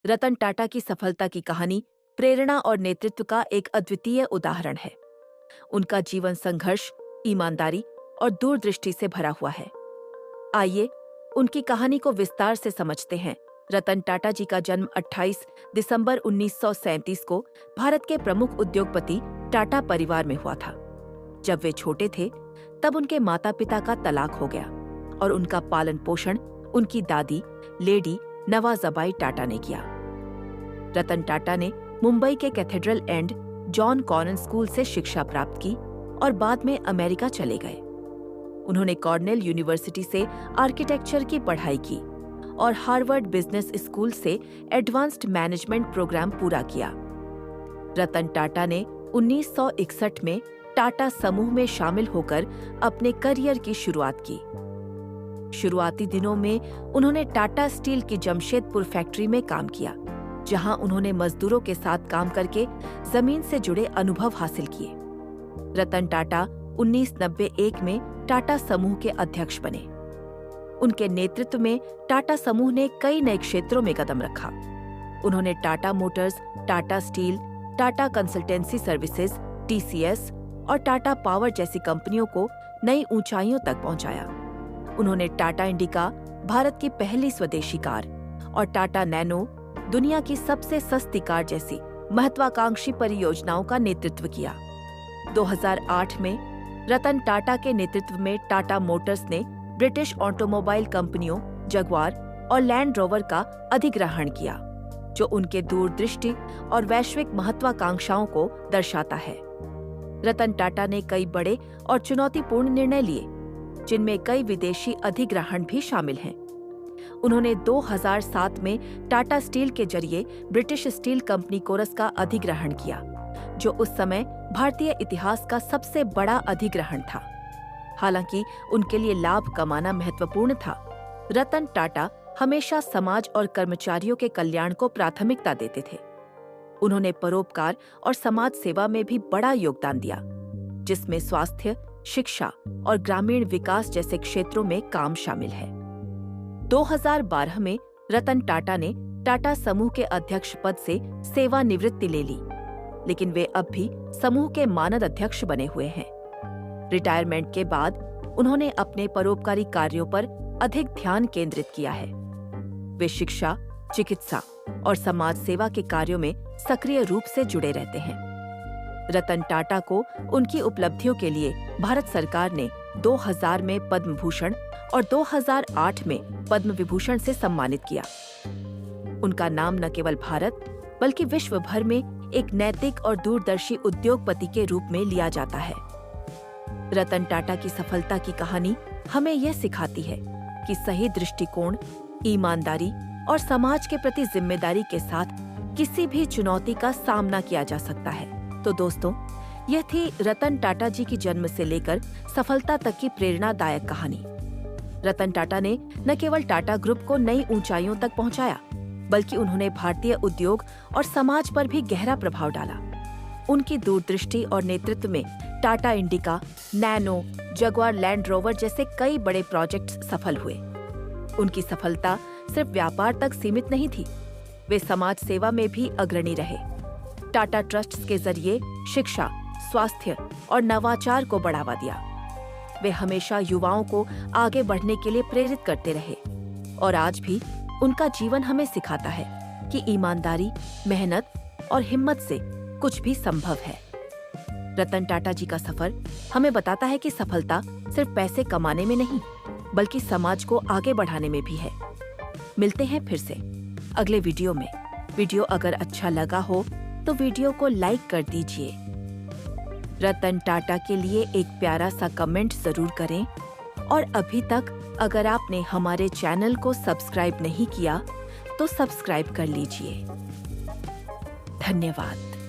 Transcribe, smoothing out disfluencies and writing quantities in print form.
रतन टाटा की सफलता की कहानी प्रेरणा और नेतृत्व का एक अद्वितीय उदाहरण है। उनका जीवन संघर्ष, ईमानदारी और दूरदृष्टि से भरा हुआ है। आइए उनकी कहानी को विस्तार से समझते हैं। रतन टाटा जी का जन्म 28 दिसंबर 1937 को भारत के प्रमुख उद्योगपति टाटा परिवार में हुआ था। जब वे छोटे थे तब उनके माता पिता का तलाक हो गया और उनका पालन पोषण उनकी दादी लेडी नवाज़बाई टाटा ने किया। रतन टाटा ने मुंबई के cathedral and John Connon school से शिक्षा प्राप्त की और बाद में अमेरिका चले गए। उन्होंने कॉर्नेल यूनिवर्सिटी से आर्किटेक्चर की पढ़ाई की और हार्वर्ड बिजनेस स्कूल से एडवांस्ड मैनेजमेंट प्रोग्राम पूरा किया। रतन टाटा ने 1961 में टाटा समूह में शामिल होकर अपने करियर की शुरुआत की। शुरुआती दिनों में उन्होंने टाटा स्टील की जमशेदपुर फैक्ट्री में काम किया, जहां उन्होंने मजदूरों के साथ काम करके जमीन से जुड़े अनुभव हासिल किए। रतन टाटा 1991 में टाटा समूह के अध्यक्ष बने। उनके नेतृत्व में टाटा समूह ने कई नए क्षेत्रों में कदम रखा। उन्होंने Tata Motors, Tata steel, Tata consultancy services (TCS) और टाटा पावर जैसी कंपनियों को नई ऊंचाइयों तक पहुंचाया। उन्होंने टाटा इंडिका, भारत की पहली स्वदेशी कार, और टाटा नैनो, दुनिया की सबसे सस्ती कार जैसी महत्वाकांक्षी परियोजनाओं का नेतृत्व किया। 2008 में रतन टाटा के नेतृत्व में टाटा मोटर्स ने ब्रिटिश ऑटोमोबाइल कंपनियों जगुआर और लैंड रोवर का अधिग्रहण किया, जो उनके दूरदृष्टि और वैश्विक महत्वाकांक्षाओं को दर्शाता है। रतन टाटा ने कई बड़े और चुनौतीपूर्ण निर्णय लिए, जिनमें कई विदेशी अधिग्रहण भी शामिल हैं। उन्होंने 2007 में टाटा स्टील के जरिए ब्रिटिश स्टील कंपनी कोरस का अधिग्रहण किया, जो उस समय भारतीय इतिहास का सबसे बड़ा अधिग्रहण था। हालांकि उनके लिए लाभ कमाना महत्वपूर्ण था, रतन टाटा हमेशा समाज और कर्मचारियों के कल्याण को प्राथमिकता देते थे। उन्होंने परोपकार और समाज सेवा में भी बड़ा योगदान दिया, जिसमें स्वास्थ्य, शिक्षा और ग्रामीण विकास जैसे क्षेत्रों में काम शामिल है। 2012 में रतन टाटा ने टाटा समूह के अध्यक्ष पद से सेवानिवृत्ति ले ली, लेकिन वे अब भी समूह के मानद अध्यक्ष बने हुए हैं। रिटायरमेंट के बाद उन्होंने अपने परोपकारी कार्यों पर अधिक ध्यान केंद्रित किया है। वे शिक्षा, चिकित्सा और समाज सेवा के कार्यों में सक्रिय रूप से जुड़े रहते हैं। रतन टाटा को उनकी उपलब्धियों के लिए भारत सरकार ने 2000 में पद्म भूषण और 2008 में पद्म विभूषण से सम्मानित किया। उनका नाम न केवल भारत बल्कि विश्व भर में एक नैतिक और दूरदर्शी उद्योगपति के रूप में लिया जाता है। रतन टाटा की सफलता की कहानी हमें यह सिखाती है कि सही दृष्टिकोण, ईमानदारी और समाज के प्रति जिम्मेदारी के साथ किसी भी चुनौती का सामना किया जा सकता है। तो दोस्तों, यह थी रतन टाटा जी की जन्म से लेकर सफलता तक की प्रेरणादायक कहानी। रतन टाटा ने न केवल टाटा ग्रुप को नई ऊंचाइयों तक पहुंचाया, बल्कि उन्होंने भारतीय उद्योग और समाज पर भी गहरा प्रभाव डाला। उनकी दूरदृष्टि और नेतृत्व में Tata indica, nano, Jaguar land rover जैसे कई बड़े प्रोजेक्ट्स सफल हुए। उनकी सफलता सिर्फ व्यापार तक सीमित नहीं थी, वे समाज सेवा में भी अग्रणी रहे। टाटा ट्रस्ट्स के जरिए शिक्षा, स्वास्थ्य और नवाचार को बढ़ावा दिया। वे हमेशा युवाओं को आगे बढ़ने के लिए प्रेरित करते रहे और आज भी उनका जीवन हमें सिखाता है कि ईमानदारी, मेहनत और हिम्मत से कुछ भी संभव है। रतन टाटा जी का सफर हमें बताता है कि सफलता सिर्फ पैसे कमाने में नहीं, बल्कि समाज को आगे बढ़ाने में भी है। मिलते हैं फिर से अगले वीडियो में। वीडियो अगर अच्छा लगा हो तो वीडियो को लाइक कर दीजिए। रतन टाटा के लिए एक प्यारा सा कमेंट जरूर करें और अभी तक अगर आपने हमारे चैनल को सब्सक्राइब नहीं किया तो सब्सक्राइब कर लीजिए। धन्यवाद।